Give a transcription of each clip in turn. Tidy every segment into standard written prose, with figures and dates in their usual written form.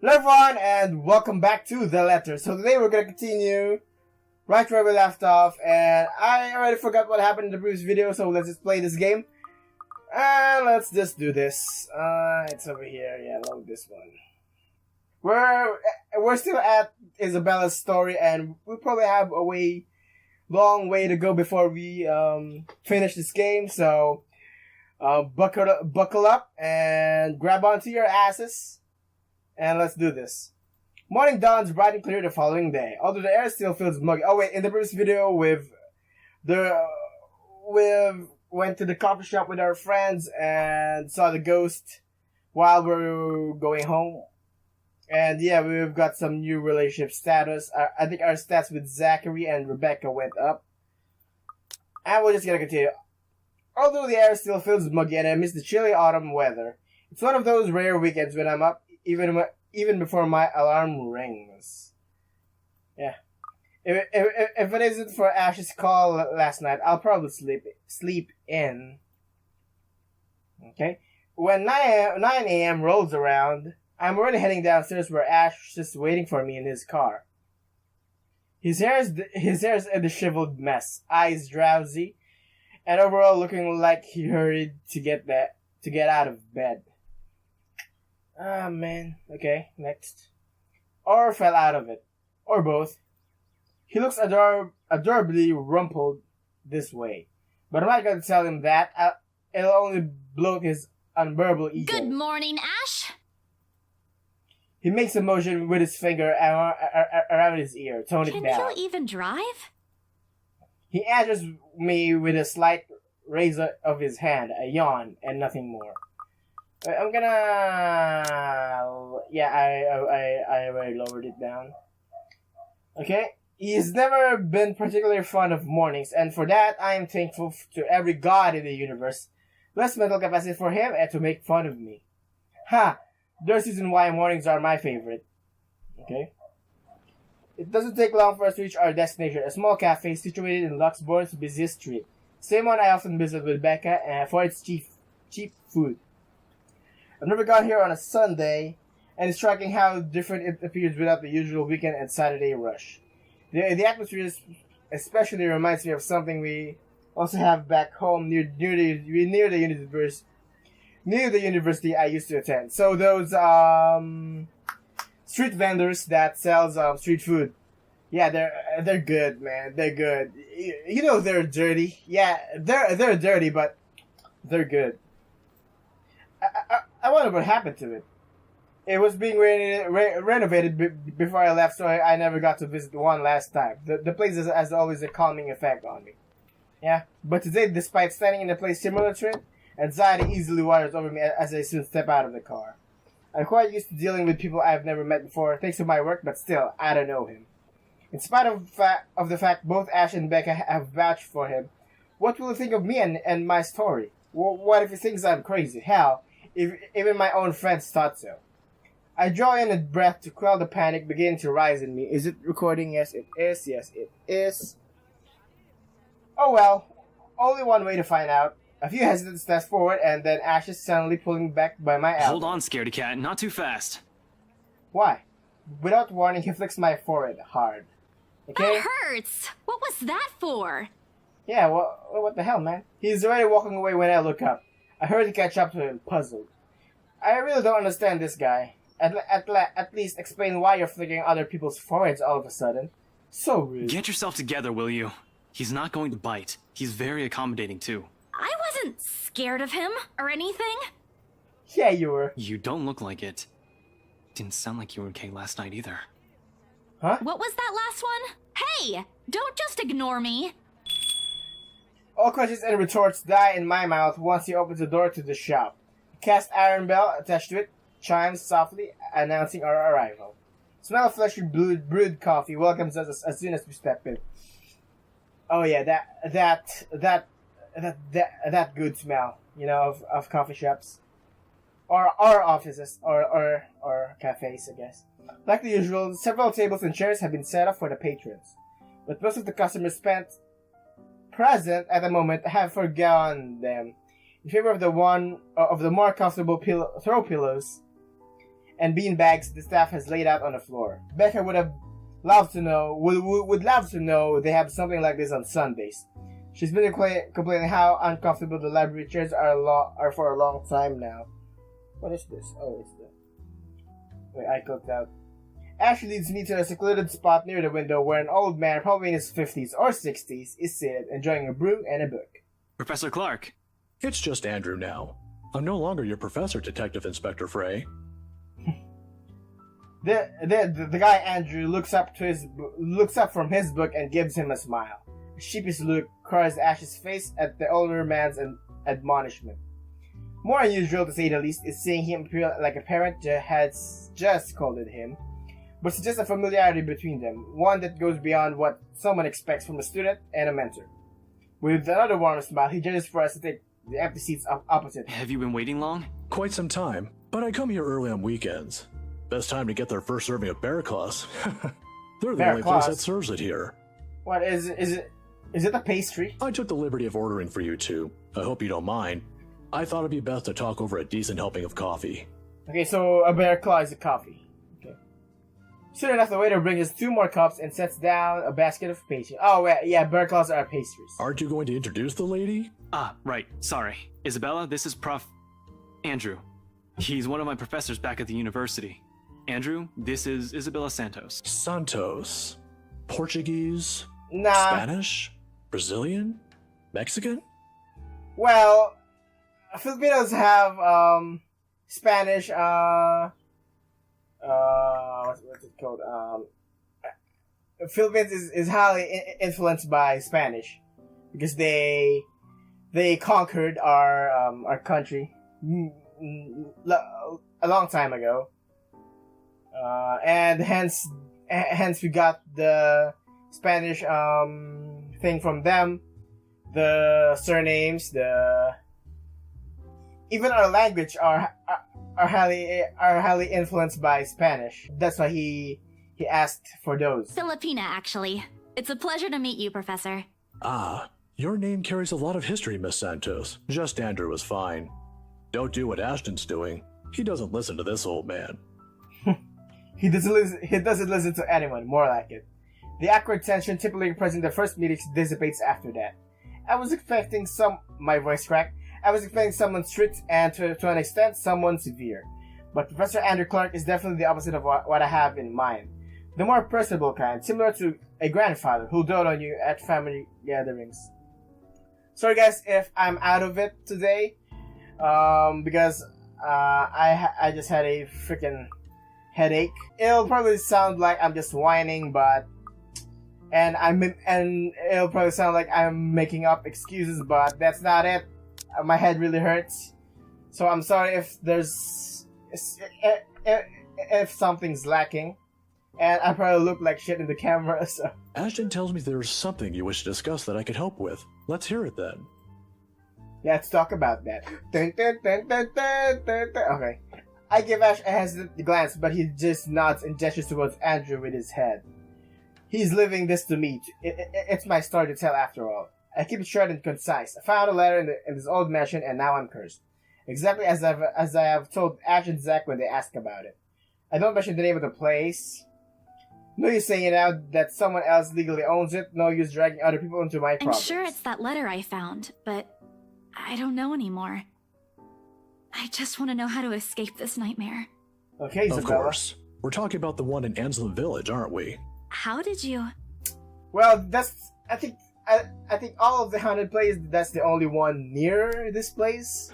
Hello everyone, and welcome back to The Letter. So today we're going to continue right where we left off, and I already forgot what happened in the previous video, so let's just play this game. And let's just do this. It's over here. Yeah, load this one. We're still at Isabella's story, and we probably have a long way to go before we finish this game. So buckle up and grab onto your asses, and let's do this. Morning dawns bright and clear the following day, although the air still feels muggy. Oh wait, in the previous video we've went to the coffee shop with our friends and saw the ghost while we're going home. And yeah, we've got some new relationship status. I think our stats with Zachary and Rebecca went up. And we're just gonna continue. Although the air still feels muggy and I miss the chilly autumn weather, it's one of those rare weekends when I'm up even before my alarm rings. Yeah. If it isn't for Ash's call last night, I'll probably sleep in. Okay? When 9 a.m. rolls around, I'm already heading downstairs where Ash is just waiting for me in his car. His hair is a disheveled mess, eyes drowsy, and overall looking like he hurried to get out of bed. Ah, man. Okay, next. Or fell out of it. Or both. He looks adorably rumpled this way. But I'm not going to tell him that. It'll only bloat his unbearable ego. Good morning, Ash. He makes a motion with his finger around his ear. Tone it down. Can you even drive? He answers me with a slight raise of his hand, a yawn, and nothing more. I'm gonna... Yeah, I already lowered it down. Okay? He's never been particularly fond of mornings, and for that, I am thankful to every god in the universe. Less mental capacity for him and to make fun of me. Ha! There's reason why mornings are my favorite. Okay? It doesn't take long for us to reach our destination, a small cafe situated in Luxembourg's busiest street. Same one I often visit with Becca for its cheap food. I've never gone here on a Sunday, and it's striking how different it appears without the usual weekend and Saturday rush. The atmosphere especially reminds me of something we also have back home near the university I used to attend. So those street vendors that sells street food, yeah, they're good, man. They're good. You know they're dirty. Yeah, they're dirty, but they're good. I wonder what happened to it. It was being renovated before I left, so I never got to visit one last time. The place has always a calming effect on me. Yeah, but today, despite standing in a place similar to it, anxiety easily waters over me as I soon step out of the car. I'm quite used to dealing with people I've never met before, thanks to my work, but still, I don't know him. In spite of the fact both Ash and Becca have vouched for him, what will he think of me and my story? What if he thinks I'm crazy? Hell, if even my own friends thought so. I draw in a breath to quell the panic beginning to rise in me. Is it recording? Yes, it is. Yes, it is. Oh well, only one way to find out. A few hesitant steps forward, and then Ash is suddenly pulling back by my elbow. Hold on, scaredy cat. Not too fast. Why? Without warning, he flicks my forehead hard. Okay? That hurts. What was that for? Yeah, what the hell, man? He's already walking away when I look up. I hurry to catch up to him, puzzled. I really don't understand this guy. At least explain why you're flicking other people's foreheads all of a sudden. So rude. Get yourself together, will you? He's not going to bite. He's very accommodating, too. I wasn't scared of him or anything. Yeah, you were. You don't look like it. Didn't sound like you were okay last night either. Huh? What was that last one? Hey, don't just ignore me. All questions and retorts die in my mouth once he opens the door to the shop. A cast iron bell attached to it chimes softly, announcing our arrival. Smell of freshly brewed coffee welcomes us as soon as we step in. Oh yeah, that good smell, you know, of coffee shops, or offices, or cafes, I guess. Like the usual, several tables and chairs have been set up for the patrons, but most of the customers present at the moment have forgone them in favor of the more comfortable throw pillows and beanbags the staff has laid out on the floor. Becca would love to know they have something like this on Sundays. She's been complaining how uncomfortable the library chairs are for a long time now. What is this? Oh, it's the... Wait, I clicked out. Ashley leads me to a secluded spot near the window where an old man, probably in his 50s or 60s, is seated, enjoying a brew and a book. Professor Clark. It's just Andrew now. I'm no longer your professor, Detective Inspector Frey. The guy Andrew looks up from his book and gives him a smile. A sheepish look crosses Ash's face at the older man's admonishment. More unusual, to say the least, is seeing him appear like a parent has just scolded him, but suggests a familiarity between them, one that goes beyond what someone expects from a student and a mentor. With another warm smile, he gestures for us to take the empty seats opposite. Have you been waiting long? Quite some time, but I come here early on weekends. Best time to get their first serving of bear claws. They're the only place that serves it here. What is it? Is it a pastry? I took the liberty of ordering for you two. I hope you don't mind. I thought it'd be best to talk over a decent helping of coffee. Okay, so a bear claw is a coffee. Okay. Soon enough, the waiter brings us 2 more cups and sets down a basket of pastries. Oh, yeah, bear claws are pastries. Aren't you going to introduce the lady? Ah, right. Sorry. Isabella, this is Prof. Andrew. He's one of my professors back at the university. Andrew, this is Isabella Santos. Santos. Portuguese? Nah. Spanish? Brazilian? Mexican? Well, Filipinos have, Spanish, what's it called? Philippines is highly influenced by Spanish because they conquered our country a long time ago, and hence we got the Spanish thing from them, the surnames, even our language are highly influenced by Spanish. That's why he asked for those. Filipina, actually. It's a pleasure to meet you, Professor. Ah, your name carries a lot of history, Miss Santos. Just Andrew is fine. Don't do what Ashton's doing. He doesn't listen to this old man. He doesn't listen to anyone, more like it. The awkward tension typically present in the first meetings dissipates after that. I was expecting my voice cracked. I was expecting someone strict and to an extent someone severe. But Professor Andrew Clark is definitely the opposite of what I have in mind. The more personable kind, similar to a grandfather who'll dote on you at family gatherings. Sorry guys if I'm out of it today, because I just had a freaking headache. It'll probably sound like I'm just whining, and it'll probably sound like I'm making up excuses, but that's not it. My head really hurts, so I'm sorry if something's lacking, and I probably look like shit in the camera. So Ashton tells me there's something you wish to discuss that I could help with. Let's hear it then. Yeah, let's talk about that. Okay. I give Ash a hesitant glance, but he just nods and gestures towards Andrew with his head. He's leaving this to me. It's my story to tell after all. I keep it short and concise. I found a letter in this old mansion, and now I'm cursed. Exactly as I have told Ash and Zach when they ask about it. I don't mention the name of the place. No use saying it out that someone else legally owns it. No use dragging other people into my problems. I'm sure it's that letter I found, but I don't know anymore. I just want to know how to escape this nightmare. Okay, Isabella. Of course. We're talking about the one in Anslem Village, aren't we? How did you... Well, I think all of the haunted places, that's the only one near this place.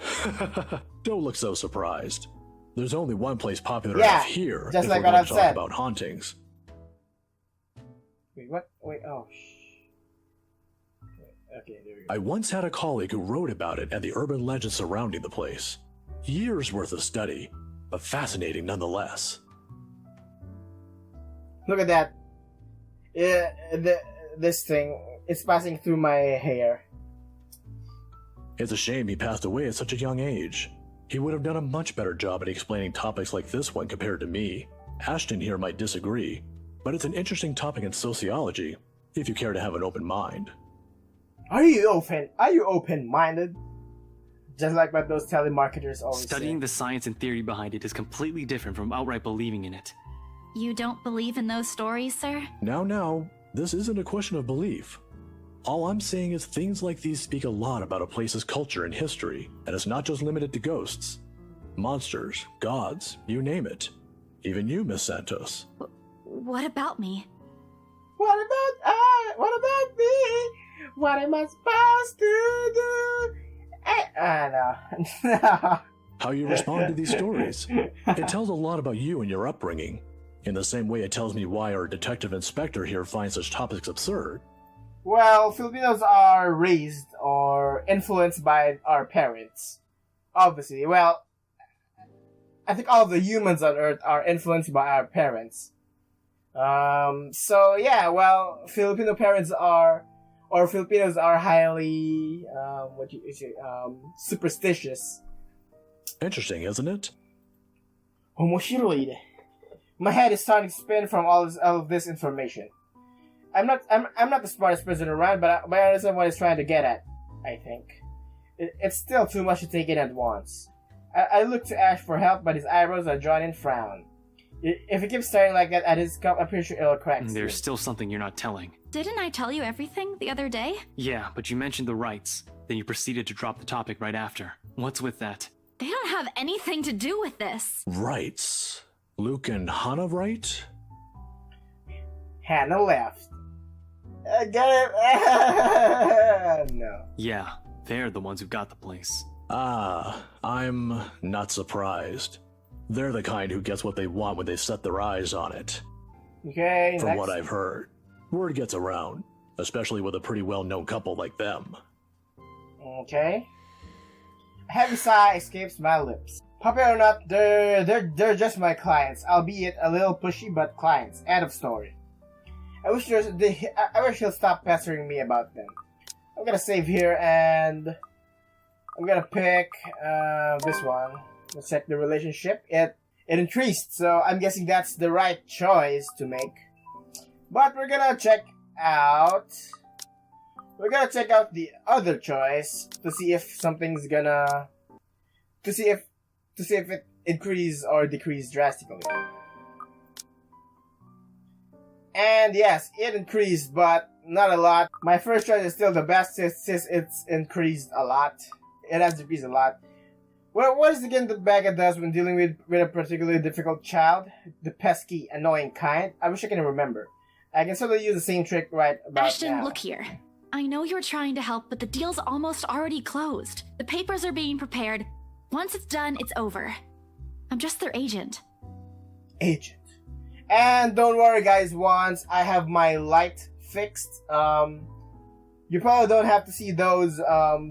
Don't look so surprised. There's only one place popular Yeah, enough here just if like we're what going I've to talk said. about hauntings. Wait, what? Wait, oh, okay, there we go. I once had a colleague who wrote about it and the urban legends surrounding the place. Years worth of study, but fascinating nonetheless. Look at that. This thing, it's passing through my hair. It's a shame he passed away at such a young age. He would have done a much better job at explaining topics like this one compared to me. Ashton here might disagree, but it's an interesting topic in sociology, if you care to have an open mind. Are you open-minded? Just like what those telemarketers always Studying say. the science and theory behind it is completely different from outright believing in it. You don't believe in those stories, sir? Now, this isn't a question of belief. All I'm saying is things like these speak a lot about a place's culture and history, and it's not just limited to ghosts. Monsters, gods, you name it. Even you, Miss Santos. What about me? What about me? What am I supposed to do? No. How you respond to these stories. It tells a lot about you and your upbringing, in the same way it tells me why our detective inspector here finds such topics absurd. Well, Filipinos are raised or influenced by our parents. Obviously. Well, I think all of the humans on Earth are influenced by our parents. So yeah, well, Filipino parents are, or Filipinos are highly, superstitious. Interesting, isn't it? Homoshiroide. My head is starting to spin from all of this information. I'm not the smartest person around, but I understand what he's trying to get at, I think. It's still too much to take in at once. I look to Ash for help, but his eyebrows are drawn in frown. If he keeps staring like that at his cup, I'm pretty sure it'll crack. There's still something you're not telling. Didn't I tell you everything the other day? Yeah, but you mentioned the rights. Then you proceeded to drop the topic right after. What's with that? They don't have anything to do with this. Rights. Luke and Hannah, right? Hannah left. I get it. No. Yeah, they're the ones who got the place. I'm not surprised. They're the kind who gets what they want when they set their eyes on it. Okay, From next. what I've heard, word gets around, especially with a pretty well-known couple like them. Okay. A heavy sigh escapes my lips. Popular or not, they're just my clients, albeit a little pushy, but clients. End of story. I wish he'll stop pestering me about them. I'm gonna save here and I'm gonna pick this one. Let's check the relationship. It increased, so I'm guessing that's the right choice to make. But we're gonna check out the other choice to see if something's gonna to see if it increased or decreased drastically. And yes, it increased, but not a lot. My first choice is still the best since it's increased a lot. It has decreased a lot. Well, what is again that Baga does when dealing with a particularly difficult child? The pesky, annoying kind? I wish I can remember. I can sort of use the same trick right about Ashton, now. look here. I know you're trying to help, but the deal's almost already closed. The papers are being prepared. Once it's done, it's over. I'm just their agent. Agent. And don't worry guys, once I have my light fixed, you probably don't have to see those,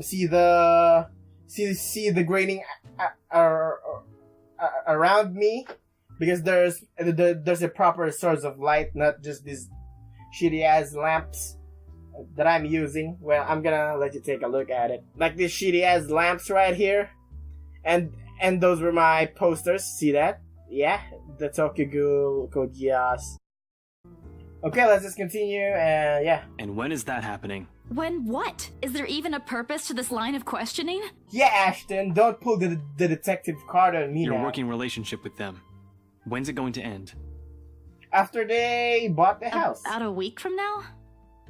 see the grating around me, because there's a proper source of light, not just these shitty ass lamps that I'm using. Well, I'm gonna let you take a look at it. Like these shitty ass lamps right here, and those were my posters. See that? Yeah, the Tokyo Ghoul Code Geass. Okay, let's just continue, and yeah. And when is that happening? When what? Is there even a purpose to this line of questioning? Yeah, Ashton, don't pull the detective card on me Your now. working relationship with them. When's it going to end? After they bought the house. About a week from now?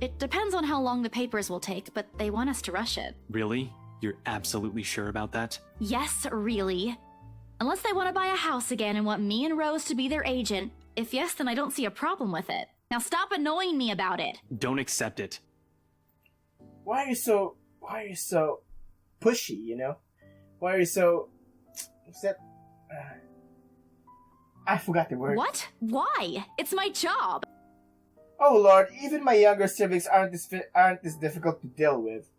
It depends on how long the papers will take, but they want us to rush it. Really? You're absolutely sure about that? Yes, really. Unless they want to buy a house again and want me and Rose to be their agent. If yes, then I don't see a problem with it. Now stop annoying me about it. Don't accept it. Why are you so pushy, you know? Why are you so... What's that? I forgot the word. What? Why? It's my job. Oh lord, even my younger siblings aren't this difficult to deal with.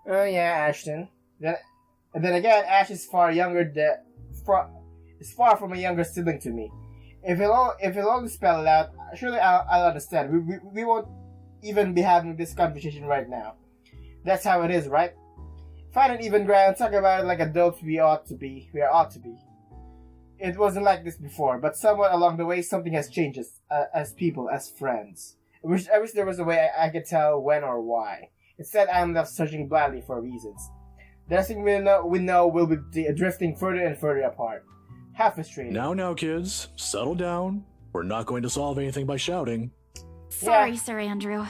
Oh yeah, Ashton. Then again, Ash is far from a younger sibling to me. If he'll only spell it out, surely I'll understand. We won't even be having this conversation right now. That's how it is, right? Find an even ground, talk about it like adults we ought to be. It wasn't like this before, but somewhat along the way, something has changed as people, as friends. I wish there was a way I could tell when or why. Instead, I'm left searching blindly for reasons. The next thing we know we'll be drifting further and further apart. How frustrating. Now, kids, settle down. We're not going to solve anything by shouting. Sorry, Yeah. Sir Andrew.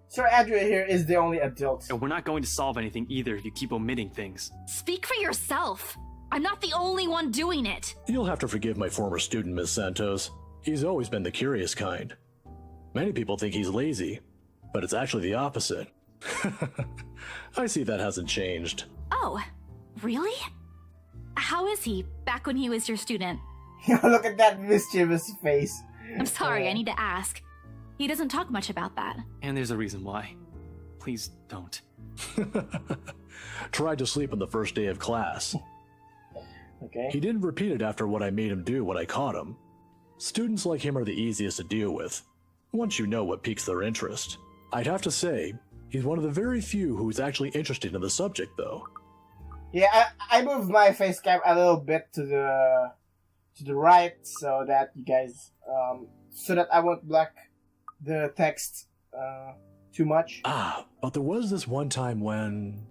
Sir Andrew here is the only adult. And we're not going to solve anything either if you keep omitting things. Speak for yourself. I'm not the only one doing it. You'll have to forgive my former student, Miss Santos. He's always been the curious kind. Many people think he's lazy, but it's actually the opposite. I see that hasn't changed. Oh, really? How is he back when he was your student? Look at that mischievous face. I'm sorry, I need to ask. He doesn't talk much about that. And there's a reason why. Please don't. Tried to sleep on the first day of class. Okay. He didn't repeat it after what I made him do when I caught him. Students like him are the easiest to deal with, once you know what piques their interest. I'd have to say, he's one of the very few who's actually interested in the subject, though. Yeah, I moved my face cam a little bit to the right so that you guys so that I won't block the text too much. But there was this one time when...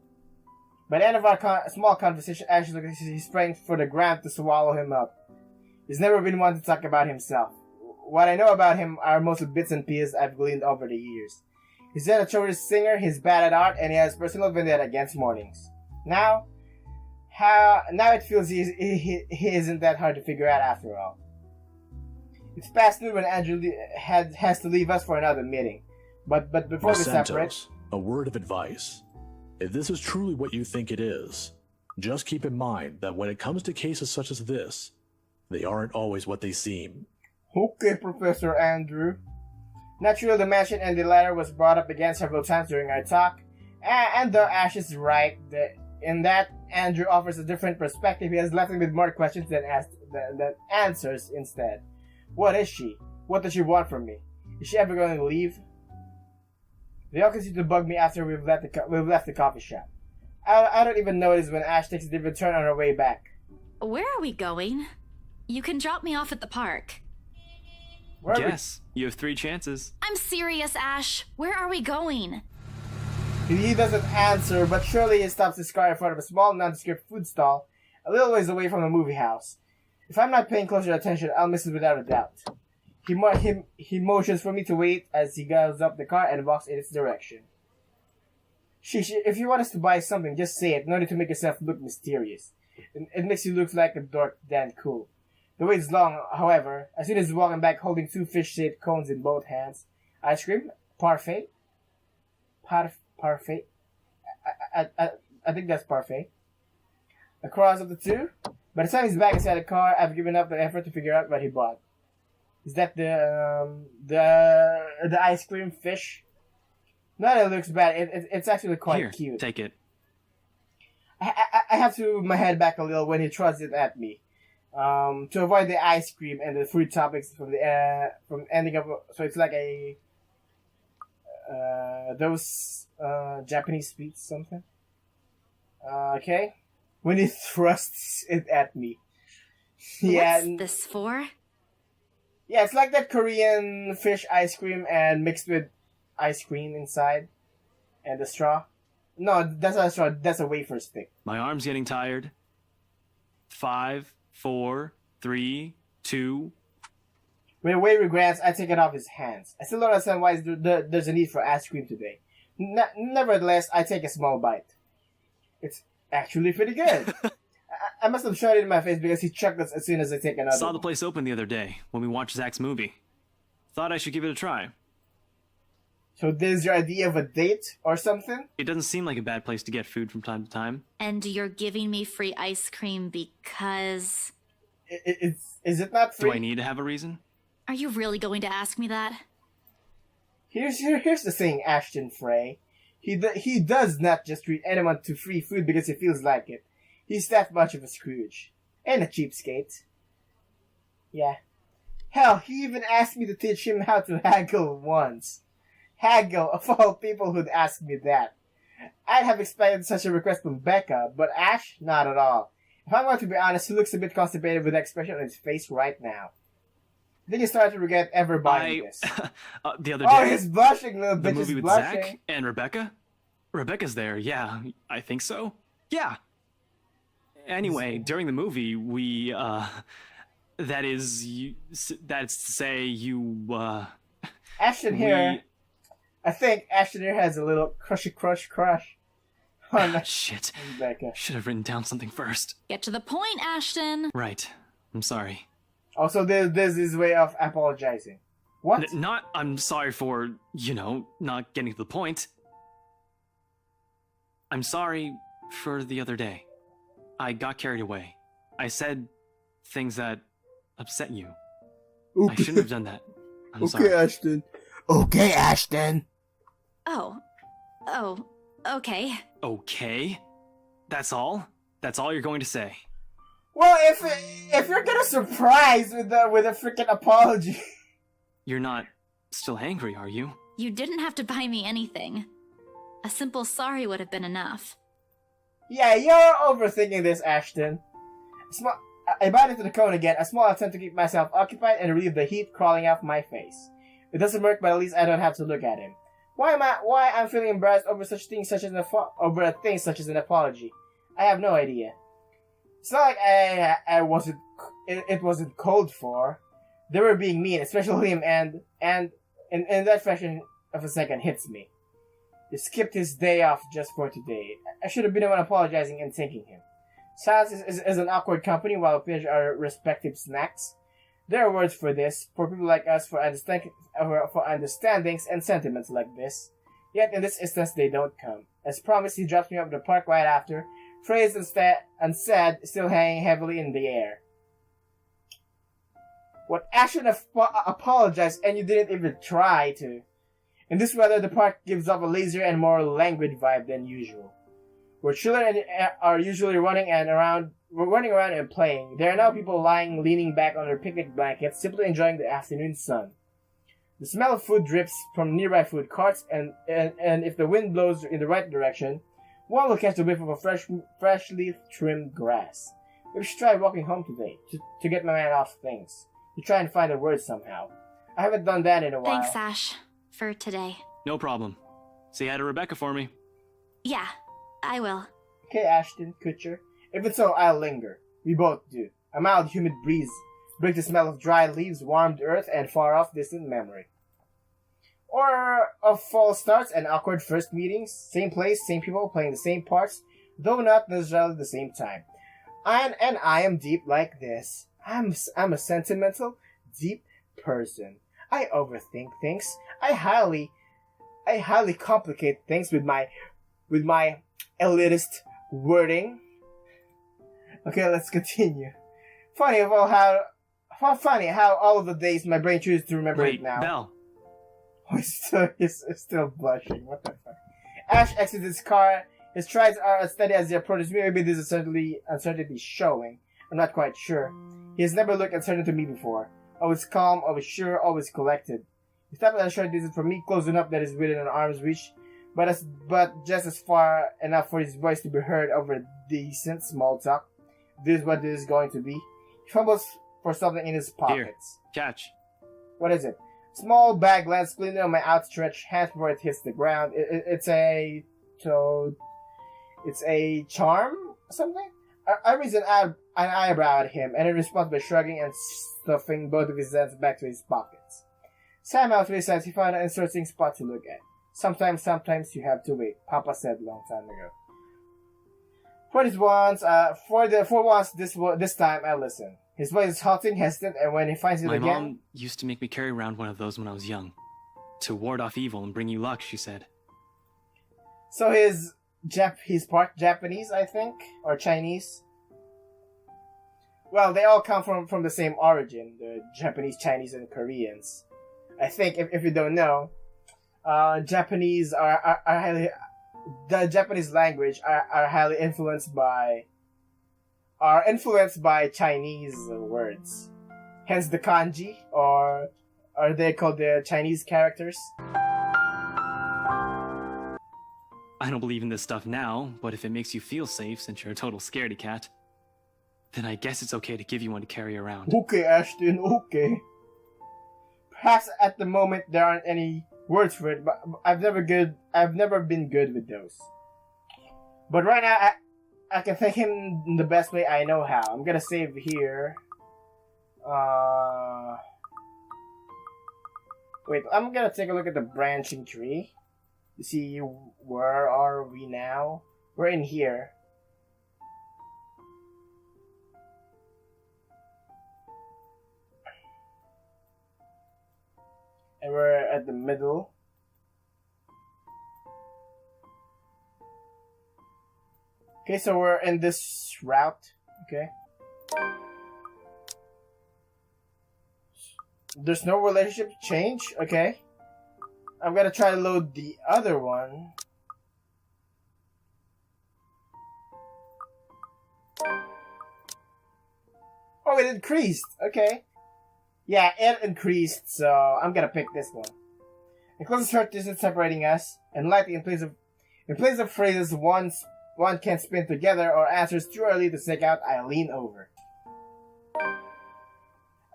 By the end of our small conversation, Ash looks like he's praying for the ground to swallow him up. He's never been one to talk about himself. What I know about him are mostly bits and pieces I've gleaned over the years. He's an atrocious singer, he's bad at art, and he has personal vendetta against mornings. Now it feels he isn't that hard to figure out after all. It's past noon when Andrew has to leave us for another meeting. But before Miss we separate... Santos, a word of advice. If this is truly what you think it is, just keep in mind that when it comes to cases such as this, they aren't always what they seem. Okay, Professor Andrew. Naturally, the mansion and the ladder was brought up again several times during our talk, and though Ash is right in that Andrew offers a different perspective, he has left me with more questions than answers instead. What is she? What does she want from me? Is she ever going to leave? They all continue to bug me after we've left the coffee shop. I don't even notice when Ash takes a different turn on her way back. Where are we going? You can drop me off at the park. Where are we- Yes, you have 3 chances. I'm serious, Ash. Where are we going? He doesn't answer, but surely he stops his car in front of a small nondescript food stall, a little ways away from the movie house. If I'm not paying closer attention, I'll miss it without a doubt. He motions for me to wait as he goes up the car and walks in its direction. If you want us to buy something, just say it. No need to make yourself look mysterious. It makes you look like a dork than cool. The wait is long, however. As soon as he's walking back holding 2 fish-shaped cones in both hands. Ice cream? Parfait? Parfait? I think that's parfait. Across of the two. By the time he's back inside the car, I've given up the effort to figure out what he bought. Is that the ice cream fish? No, it looks bad. It's actually quite Here, cute. take it. I have to move my head back a little when he throws it at me. To avoid the ice cream and the fruit toppings from ending up. So it's like a those Japanese sweets something. Okay, when he thrusts it at me. Yeah. What's this for? Yeah, it's like that Korean fish ice cream and mixed with ice cream inside. And the straw. No, that's not a straw, that's a wafer stick. My arm's getting tired. 5, 4, 3, 2. With a wave regrets, I take it off his hands. I still don't understand why there's a need for ice cream today. Nevertheless, I take a small bite. It's actually pretty good. I must have shot it in my face because he chuckles as soon as I take another. Saw the place open the other day when we watched Zach's movie. Thought I should give it a try. So this is your idea of a date or something? It doesn't seem like a bad place to get food from time to time. And you're giving me free ice cream because... Is it not free? Do I need to have a reason? Are you really going to ask me that? Here's the thing, Ashton Frey. He does not just treat anyone to free food because he feels like it. He's that much of a Scrooge. And a cheapskate. Yeah. Hell, he even asked me to teach him how to haggle once. Haggle, of all people who'd ask me that. I'd have expected such a request from Becca, but Ash, not at all. If I'm going to be honest, he looks a bit constipated with the expression on his face right now. I think he started to regret ever buying this. The other Oh, day, he's blushing, little the bitch movie is with blushing. Zach and Rebecca? Rebecca's there, yeah, I think so. Yeah, Anyway, during the movie, we, that's to say, Ashton here, I think Ashton here has a little crush on Shit. Rebecca. Should have written down something first. Get to the point, Ashton. Right. I'm sorry. Also, there's his way of apologizing. What? I'm sorry for, not getting to the point. I'm sorry for the other day. I got carried away. I said things that upset you. Okay. I shouldn't have done that. I'm Okay, sorry. Ashton. Okay, Ashton. Oh, okay. Okay? That's all? That's all you're going to say? Well, if you're gonna surprise with a freaking apology. You're not still angry, are you? You didn't have to buy me anything. A simple sorry would have been enough. Yeah, you're overthinking this, Ashton. I bite into the cone again, a small attempt to keep myself occupied and relieve the heat crawling off my face. It doesn't work, but at least I don't have to look at him. Why I'm feeling embarrassed over such things such as over a thing such as an apology? I have no idea. It's not like it wasn't called for. They were being mean, especially him, and in that fraction of a second hits me. He skipped his day off just for today. I should have been the one apologizing and thanking him. Silence is an awkward company while we finish our respective snacks. There are words for this, for people like us, for understandings and sentiments like this. Yet in this instance they don't come. As promised, he drops me off at the park right after, phrased and said, still hanging heavily in the air. What, I should have apologized and you didn't even try to. In this weather, the park gives off a lazier and more languid vibe than usual. Where children are usually running around and playing, there are now people leaning back on their picnic blankets, simply enjoying the afternoon sun. The smell of food drips from nearby food carts, and if the wind blows in the right direction, one will catch a whiff of a freshly trimmed grass. Maybe I should try walking home today, to get my mind off things, to try and find a word somehow. I haven't done that in a while. Thanks, Ash, for today. No problem. Say hi to Rebecca for me. Yeah, I will. Okay, Ashton Kutcher. If it's so, I'll linger. We both do. A mild, humid breeze breaks the smell of dry leaves, warmed earth, and far-off distant memory. Or of false starts and awkward first meetings. Same place, same people, playing the same parts, though not necessarily at the same time. And I am deep like this. I'm a sentimental, deep person. I overthink things. I highly complicate things with my elitist wording. Okay, let's continue. Funny how all of the days my brain chooses to remember it now. Belle. Oh, he's still blushing. What the fuck? Ash exits his car. His strides are as steady as he approaches me. Maybe this is uncertainty showing. I'm not quite sure. He has never looked uncertain to me before. Always calm, always sure, always collected. He stopped at a short distance from me, close enough that is within an arm's reach, but just as far enough for his voice to be heard over decent small talk. This is what this is going to be. He fumbles for something in his pockets. Here, catch. What is it? Small bag lands cleanly on my outstretched hands before it hits the ground. It's a charm or something? I raise an eyebrow at him, and he responds by shrugging and stuffing both of his hands back to his pockets. Somehow, to his sense, he found an interesting spot to look at. Sometimes you have to wait, Papa said long time ago. For once, this time I listen. His voice is halting, hestant, and when he finds it My again... mom used to make me carry around one of those when I was young. To ward off evil and bring you luck, she said. So he's part Japanese, I think, or Chinese. Well, they all come from the same origin, the Japanese, Chinese, and Koreans. I think, if you don't know, Japanese are highly... The Japanese language are highly influenced by Chinese words. Hence the kanji, or are they called the Chinese characters? I don't believe in this stuff now, but if it makes you feel safe since you're a total scaredy cat, then I guess it's okay to give you one to carry around. Okay, Ashton, okay. Perhaps at the moment there aren't any words for it, but I've never been good with those. But right now, I can thank him in the best way I know how. I'm gonna save here. Wait, I'm gonna take a look at the branching tree. To see where are we now? We're in here. And we're at the middle. Okay, so we're in this route. Okay. There's no relationship change. Okay. I'm gonna try to load the other one. Oh, it increased. Okay. Yeah, it increased, so I'm gonna pick this one. The closest short distance separating us, and lightly in place of phrases one can spin together or answers too early to stick out, I lean over.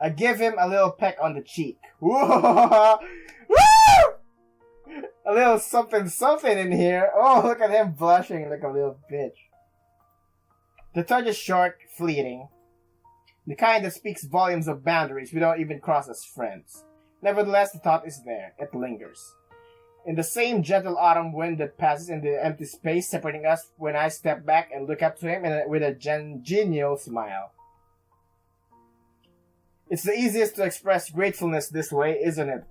I give him a little peck on the cheek. Whoa! Woo! A little something in here. Oh, look at him blushing like a little bitch. The touch is short, fleeting. The kind that speaks volumes of boundaries we don't even cross as friends. Nevertheless, the thought is there. It lingers. In the same gentle autumn wind that passes in the empty space separating us when I step back and look up to him with a genial smile. It's the easiest to express gratefulness this way, isn't it?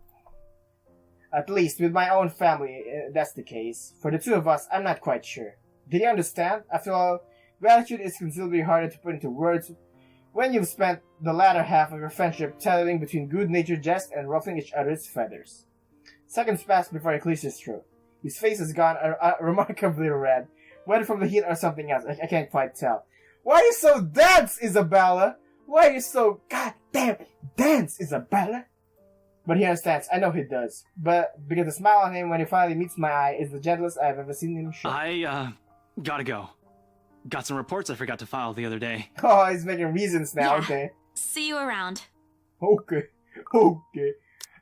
At least, with my own family, that's the case. For the two of us, I'm not quite sure. Did he understand? After all, gratitude is considerably harder to put into words when you've spent the latter half of your friendship tethering between good-natured jest and ruffling each other's feathers. Seconds pass before he clears his throat. His face has gone remarkably red, whether from the heat or something else, I can't quite tell. Why are you so dense, Isabella? Why are you so goddamn dense, Isabella? But he understands. I know he does. But because the smile on him when he finally meets my eye is the gentlest I've ever seen him show. I, gotta go. Got some reports I forgot to file the other day. Oh, he's making reasons now, Yeah. okay. See you around. Okay. Okay.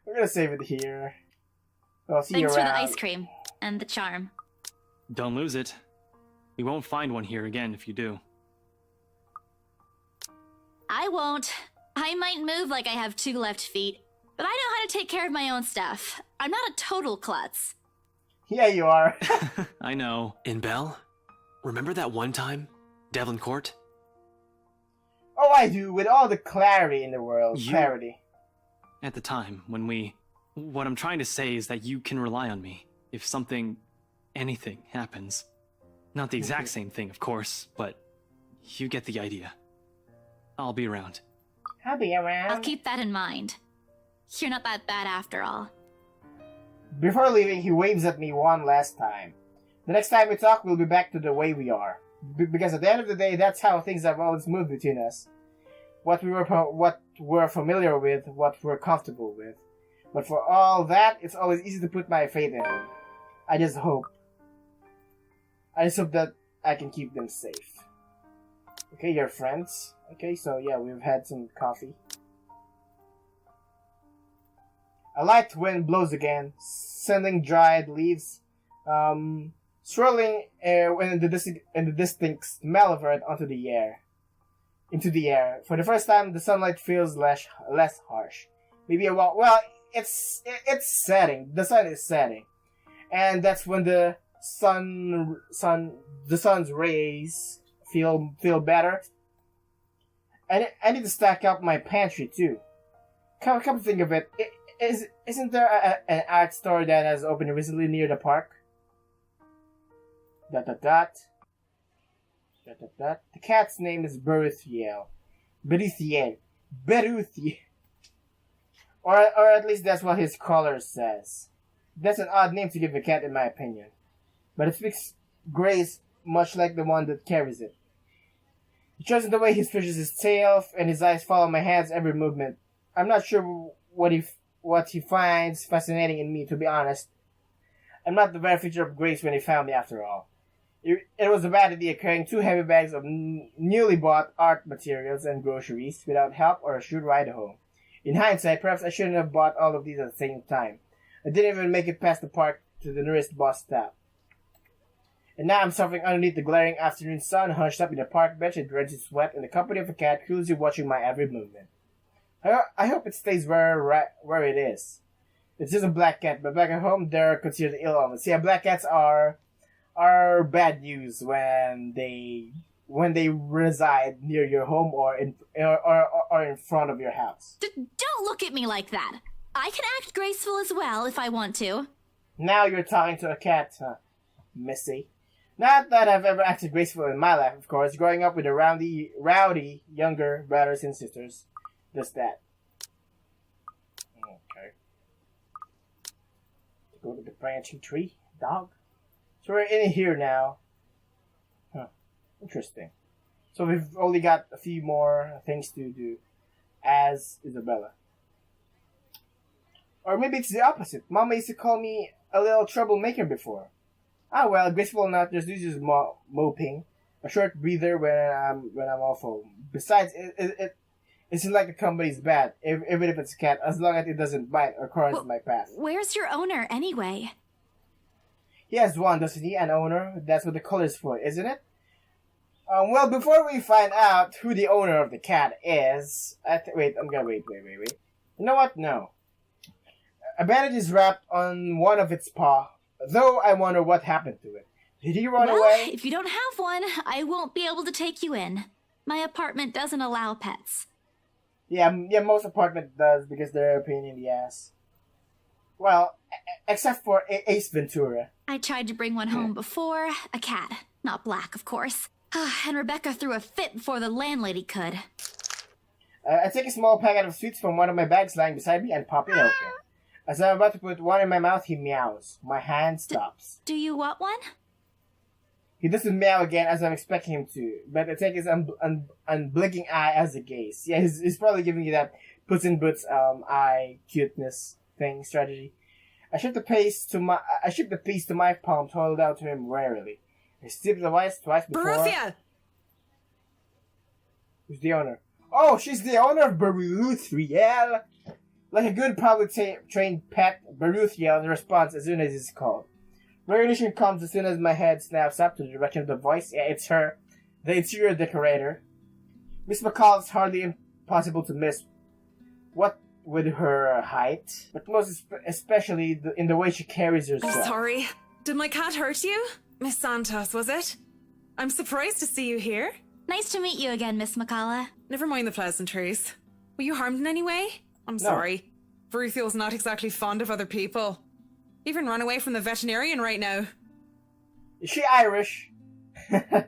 I'm gonna save it here. I'll see Thanks you for around. the ice cream and the charm. Don't lose it. We won't find one here again if you do. I won't. I might move like I have 2 left feet, but I know how to take care of my own stuff. I'm not a total klutz. Yeah, you are. I know. In Belle? Remember that one time? Devlin Court? Oh, I do, with all the clarity in the world. You- Clarity. At the time, when we... What I'm trying to say is that you can rely on me if anything happens. Not the exact same thing, of course, but you get the idea. I'll be around. I'll be around. I'll keep that in mind. You're not that bad after all. Before leaving, he waves at me one last time. The next time we talk, we'll be back to the way we are. Because at the end of the day, that's how things have always moved between us. What we're familiar with, what we're comfortable with. But for all that, it's always easy to put my faith in him. I just hope that I can keep them safe. Okay, you're friends. Okay, so yeah, we've had some coffee. A light wind blows again, sending dried leaves, swirling in the distinct smell of earth into the air. For the first time, the sunlight feels less harsh. Maybe it's setting. The sun is setting, and that's when the sun's rays feel better. I need to stack up my pantry too. Come to think of it, isn't there an art store that has opened recently near the park? ... The cat's name is Beruthiel. Or at least that's what his collar says. That's an odd name to give a cat in my opinion. But it speaks grace much like the one that carries it. He shows in the way he switches his tail and his eyes follow my hand's every movement. I'm not sure what he finds fascinating in me, to be honest. I'm not the very feature of grace when he found me after all. It was a bad idea carrying 2 heavy bags of newly bought art materials and groceries without help or a shoe ride home. In hindsight, perhaps I shouldn't have bought all of these at the same time. I didn't even make it past the park to the nearest bus stop. And now I'm suffering underneath the glaring afternoon sun, hunched up in a park bench and drenched in sweat in the company of a cat closely watching my every movement. I hope it stays where it is. It's just a black cat, but back at home they're considered ill omens. Yeah, black cats are bad news when they reside near your home or in front of your house. Don't look at me like that. I can act graceful as well if I want to. Now you're talking to a cat, huh, Missy? Not that I've ever acted graceful in my life, of course. Growing up with a rowdy younger brothers and sisters. Just that. Okay. Go to the branching tree, dog. So we're in here now. Huh. Interesting. So we've only got a few more things to do as Isabella. Or maybe it's the opposite. Mama used to call me a little troublemaker before. Ah well, graceful or not, there's usually moping. A short breather when I'm off home. Besides, it isn't like the company's bad, even if it's a cat, as long as it doesn't bite or cross my path. Where's your owner, anyway? He has one, doesn't he? An owner? That's what the color's for, isn't it? Well, before we find out who the owner of the cat is... wait. You know what? No. A bandage is wrapped on one of its paw, though I wonder what happened to it. Did he run away? If you don't have one, I won't be able to take you in. My apartment doesn't allow pets. Yeah, most apartment does because they're a pain in the ass. Well, except for Ace Ventura. I tried to bring one home before. A cat. Not black, of course. And Rebecca threw a fit before the landlady could. I take a small packet of sweets from one of my bags lying beside me and pop it open. As I'm about to put one in my mouth, he meows. My hand stops. Do you want one? He doesn't meow again as I'm expecting him to, but I take his unblinking eye as a gaze. Yeah, he's probably giving you that Puss in Boots eye cuteness thing strategy. I shift the piece to my palm to hold out to him warily. I sip the twice before. Borussia! Who's the owner? Oh, she's the owner of Borussia. Like a good public trained pet, Borussia responds as soon as it's called. Recognition comes as soon as my head snaps up to the direction of the voice. Yeah, it's her, the interior decorator. Miss McCall's hardly impossible to miss. What with her height, but most especially in the way she carries herself. I'm sorry. Did my cat hurt you? Miss Santos, was it? I'm surprised to see you here. Nice to meet you again, Miss McCalla. Never mind the pleasantries. Were you harmed in any way? I'm sorry. Veruthiel's not exactly fond of other people. Even run away from the veterinarian right now. Is she Irish? Yeah,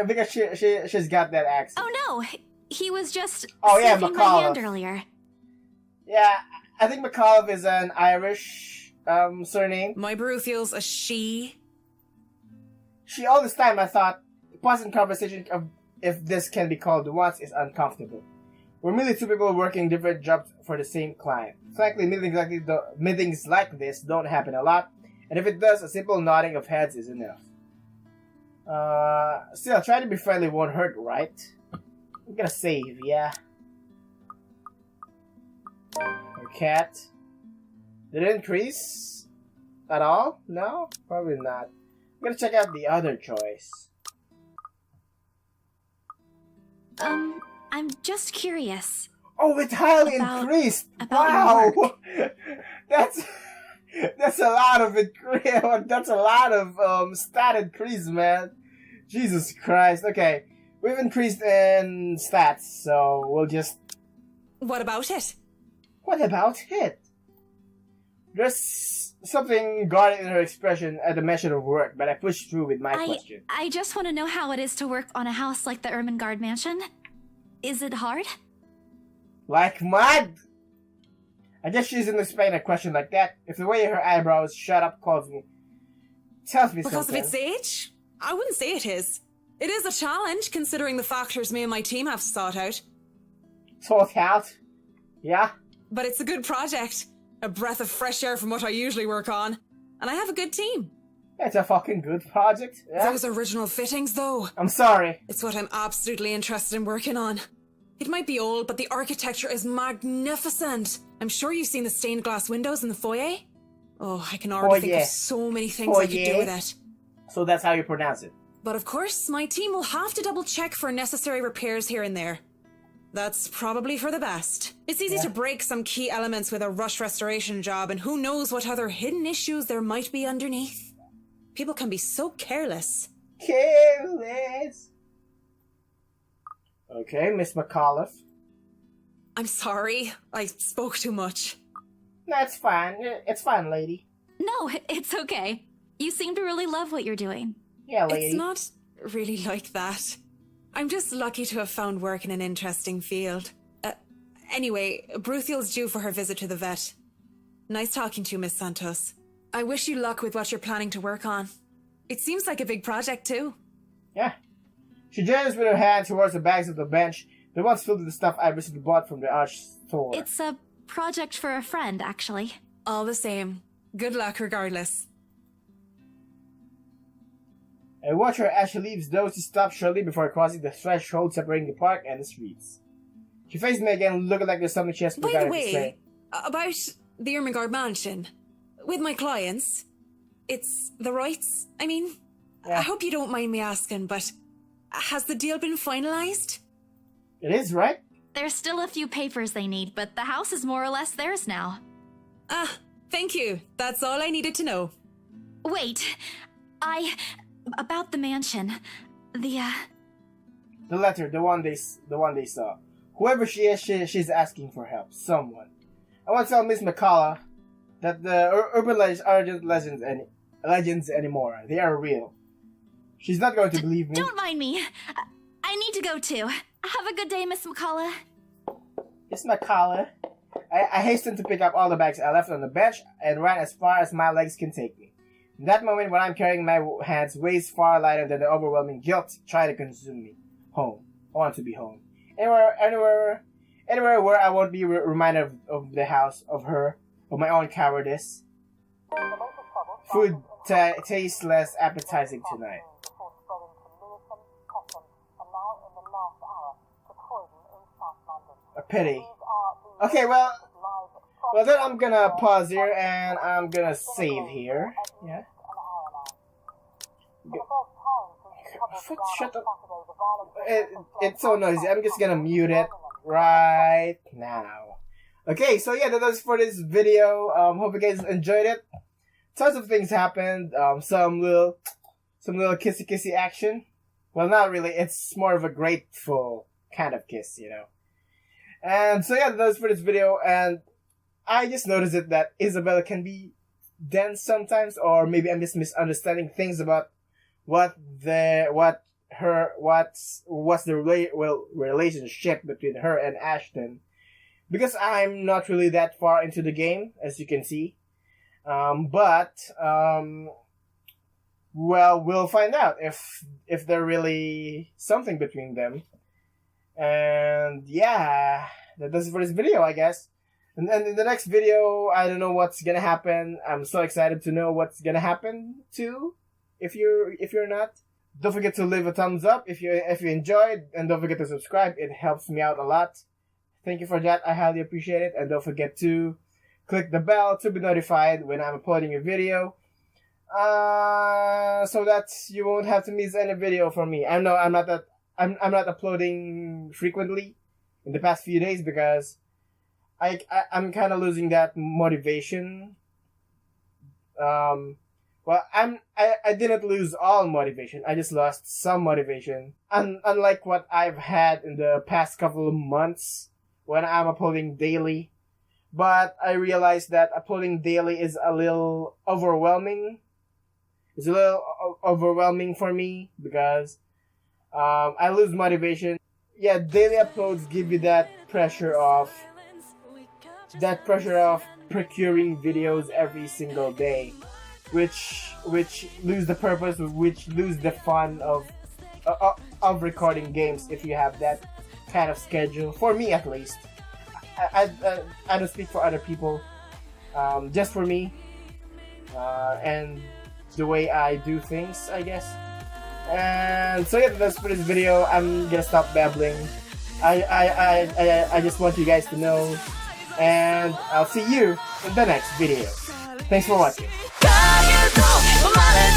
because she's got that accent. Oh no, he was just sniffing my hand earlier. Yeah, I think McAuliffe is an Irish surname. My Beruthiel's a she. She, all this time I thought, the pausing conversation of if this can be called once is uncomfortable. We're merely two people working different jobs for the same client. Frankly, meetings like this don't happen a lot, and if it does, a simple nodding of heads is enough. Still, trying to be friendly won't hurt, right? I'm gonna save, yeah. Her cat. Did it increase at all? No? Probably not. I'm gonna check out the other choice. I'm just curious. Oh, it highly increased! Wow! That's a lot of increase. That's a lot of stat increase, man. Jesus Christ. Okay, we've increased in stats, so we'll just... What about it? What about it? There's something guarded in her expression at the mention of work, but I pushed through with my question. I just want to know how it is to work on a house like the Ermengarde mansion. Is it hard? Like mud? I guess she doesn't expect a question like that. If the way her eyebrows shut up tells me something. Because of its age? I wouldn't say it is. It is a challenge, considering the factors me and my team have sought out. Sought out? Yeah? But it's a good project. A breath of fresh air from what I usually work on. And I have a good team. It's a fucking good project. Yeah? Those original fittings, though. I'm sorry. It's what I'm absolutely interested in working on. It might be old, but the architecture is magnificent. I'm sure you've seen the stained glass windows in the foyer. Oh, I can already think of so many things I could do with it. So that's how you pronounce it. But of course, my team will have to double check for necessary repairs here and there. That's probably for the best. It's easy to break some key elements with a rush restoration job, and who knows what other hidden issues there might be underneath. People can be so careless. Careless! Okay, Miss McAuliffe. I'm sorry, I spoke too much. That's fine. It's fine, lady. No, it's okay. You seem to really love what you're doing. Yeah, lady. It's not really like that. I'm just lucky to have found work in an interesting field. Anyway, Bruthiel's due for her visit to the vet. Nice talking to you, Miss Santos. I wish you luck with what you're planning to work on. It seems like a big project, too. Yeah. She gestures with her hand towards the bags of the bench, the ones filled with the stuff I recently bought from the Arch store. It's a project for a friend, actually. All the same. Good luck regardless. I watch her as she leaves those to stop shortly before crossing the threshold separating the park and the streets. She faces me again, looking like there's something she has By forgotten the to say. way, about the Ermengarde mansion. With my clients, it's the rights, I mean. Yeah. I hope you don't mind me asking, but has the deal been finalized? It is, right? There's still a few papers they need, but the house is more or less theirs now. Ah, thank you. That's all I needed to know. Wait, about the mansion. The letter, the one they saw. Whoever she is, she's asking for help. Someone. I want to tell Miss McCullough that the urban legends aren't just legends anymore. They are real. She's not going to believe me. Don't mind me. I need to go too. Have a good day, Miss McCullough. Miss McCullough. I hastened to pick up all the bags I left on the bench and ran as far as my legs can take me. In that moment, when I'm carrying my hands waist far lighter than the overwhelming guilt trying to consume me. Home. I want to be home. Anywhere where I won't be reminded of the house, of her, of my own cowardice. Food tastes less appetizing tonight. A pity. Okay, well then I'm gonna pause here and I'm gonna save here. Yeah. Shut up. It's so noisy. I'm just gonna mute it right now. Okay, so yeah, that was for this video. Hope you guys enjoyed it. Tons of things happened. Some little kissy action. Well, not really. It's more of a grateful kind of kiss, you know. And so yeah, that was for this video. And I just noticed it that Isabella can be dense sometimes, or maybe I'm just misunderstanding things about what's the relationship between her and Ashton, because I'm not really that far into the game, as you can see. Well, we'll find out if there's really something between them. And yeah, that does it for this video, I guess. And then in the next video, I don't know what's gonna happen. I'm so excited to know what's gonna happen too. If you're not, don't forget to leave a thumbs up if you enjoyed, and don't forget to subscribe. It helps me out a lot. Thank you for that. I highly appreciate it. And don't forget to click the bell to be notified when I'm uploading a video, so that you won't have to miss any video from me. I know I'm not uploading frequently in the past few days because I'm kind of losing that motivation. Well, I didn't lose all motivation. I just lost some motivation. Unlike what I've had in the past couple of months when I'm uploading daily. But I realized that uploading daily is a little overwhelming. It's a little overwhelming for me because I lose motivation. Yeah, daily uploads give you that pressure of procuring videos every single day, which lose the purpose, which lose the fun of recording games if you have that kind of schedule. For me, at least. I don't speak for other people. Just for me, and the way I do things, I guess. And so yeah, that's for this video. I'm gonna stop babbling. I just want you guys to know, and I'll see you in the next video. Thanks for watching.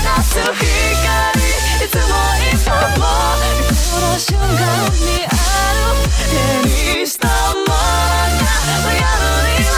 たす光いつもいつもこの瞬間にある手にしたものがリアルにも